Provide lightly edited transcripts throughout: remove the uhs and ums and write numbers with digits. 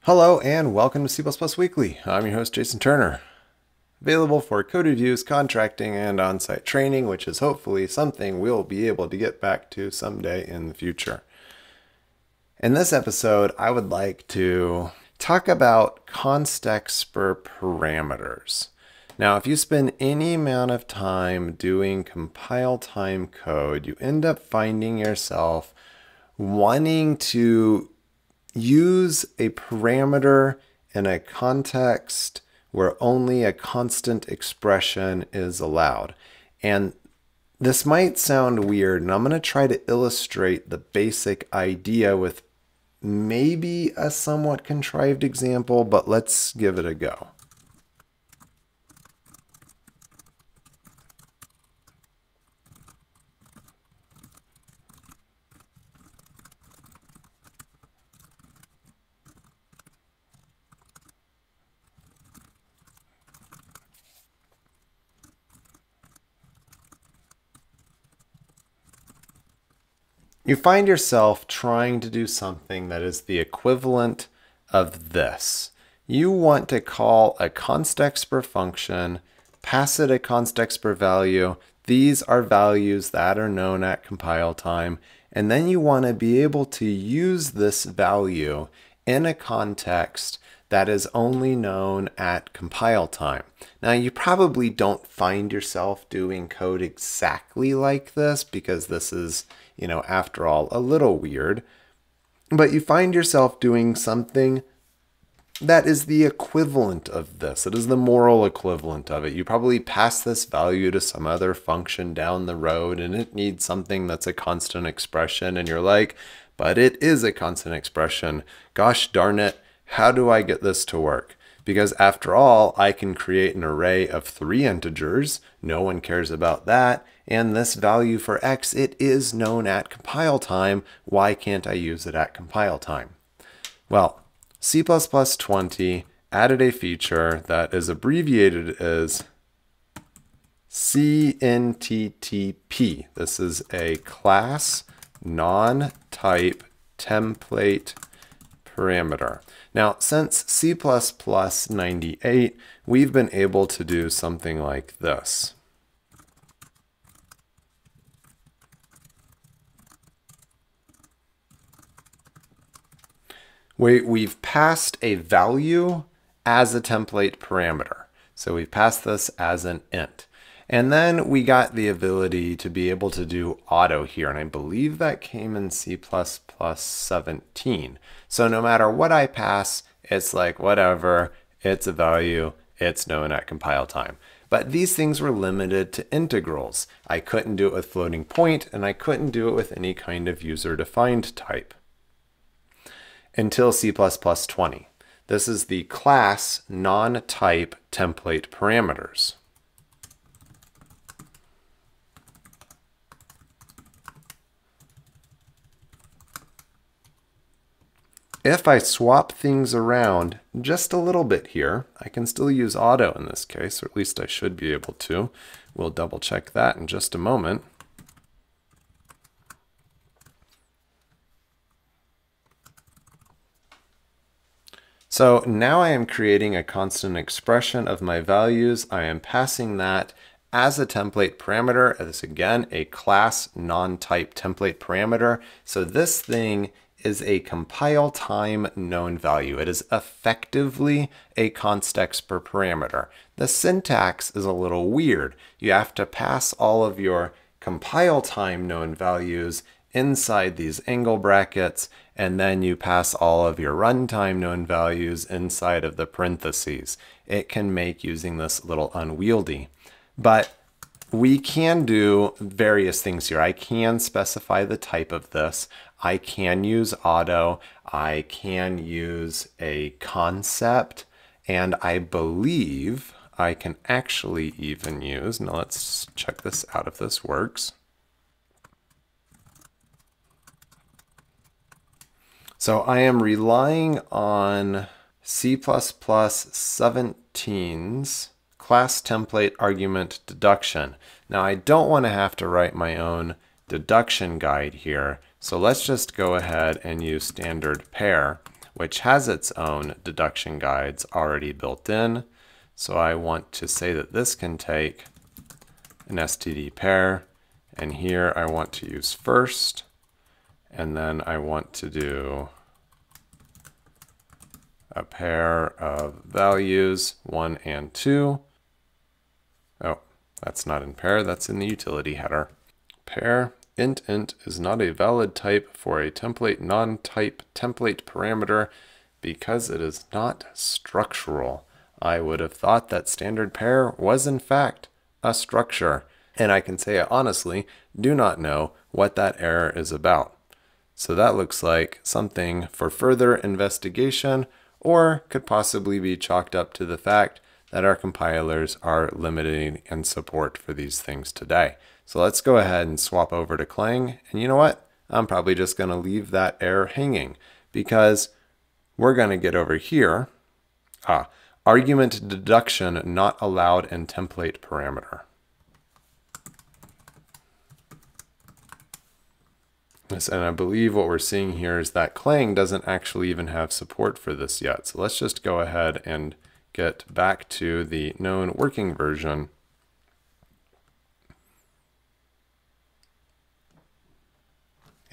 Hello and welcome to C++ Weekly. I'm your host, Jason Turner. Available for code reviews, contracting, and on-site training, which is hopefully something we'll be able to get back to someday in the future. In this episode, I would like to talk about constexpr parameters. Now, if you spend any amount of time doing compile time code, you end up finding yourself wanting to use a parameter in a context where only a constant expression is allowed. And this might sound weird, and I'm going to try to illustrate the basic idea with maybe a somewhat contrived example, but let's give it a go. You find yourself trying to do something that is the equivalent of this. You want to call a constexpr function, pass it a constexpr value. These are values that are known at compile time. And then you want to be able to use this value in a context that is only known at compile time. Now, you probably don't find yourself doing code exactly like this because this is, after all, a little weird. But you find yourself doing something that is the equivalent of this. It is the moral equivalent of it. You probably pass this value to some other function down the road and it needs something that's a constant expression. And you're like, but it is a constant expression. Gosh darn it. How do I get this to work? Because after all, I can create an array of 3 integers. No one cares about that. And this value for x, it is known at compile time. Why can't I use it at compile time? Well, C++ 20 added a feature that is abbreviated as CNTTP. This is a class non-type template parameter. Now, since C++ 98, we've been able to do something like this. We've passed a value as a template parameter. So we've passed this as an int. And then we got the ability to be able to do auto here. And I believe that came in C++ 17. So no matter what I pass, it's like whatever, it's a value, it's known at compile time. But these things were limited to integrals. I couldn't do it with floating point, and I couldn't do it with any kind of user-defined type until C++ 20. This is the class non-type template parameters. If I swap things around just a little bit here, I can still use auto in this case, or at least I should be able to. We'll double check that in just a moment. So now I am creating a constant expression of my values. I am passing that as a template parameter. This again, a class non-type template parameter. So this thing is a compile time known value. It is effectively a constexpr parameter. The syntax is a little weird. You have to pass all of your compile time known values inside these angle brackets, and then you pass all of your runtime known values inside of the parentheses. It can make using this a little unwieldy. But we can do various things here. I can specify the type of this. I can use auto. I can use a concept. And I believe I can actually even use, now let's check this out if this works. So I am relying on C++ 17's class template argument deduction. Now I don't want to have to write my own deduction guide here, so let's just go ahead and use standard pair, which has its own deduction guides already built in. So I want to say that this can take an STD pair, and here I want to use first, and then I want to do a pair of values 1 and 2. Oh, that's not in pair, that's in the utility header. Pair int is not a valid type for a template non-type template parameter because it is not structural. I would have thought that standard pair was in fact a structure, and I can say I honestly do not know what that error is about. So that looks like something for further investigation, or could possibly be chalked up to the fact that our compilers are limiting in support for these things today. So let's go ahead and swap over to Clang, and you know what? I'm probably just going to leave that error hanging because we're going to get over here. Argument deduction not allowed in template parameter. Yes, and I believe what we're seeing here is that Clang doesn't actually even have support for this yet. So let's just go ahead and get back to the known working version.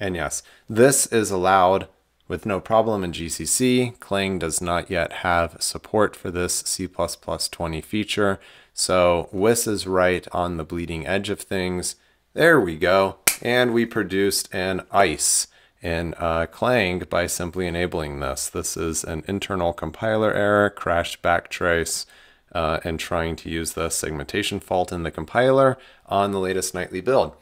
And yes, this is allowed with no problem in GCC. Clang does not yet have support for this C++20 feature. So WIS is right on the bleeding edge of things. There we go. And we produced an ICE in Clang by simply enabling this. This is an internal compiler error, crash backtrace, and trying to use the segmentation fault in the compiler on the latest nightly build.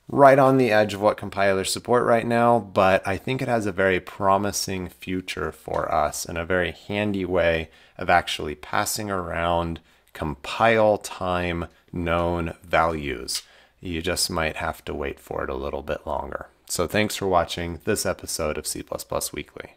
Right on the edge of what compilers support right now, but I think it has a very promising future for us and a very handy way of actually passing around compile time known values. You just might have to wait for it a little bit longer. So thanks for watching this episode of C++ Weekly.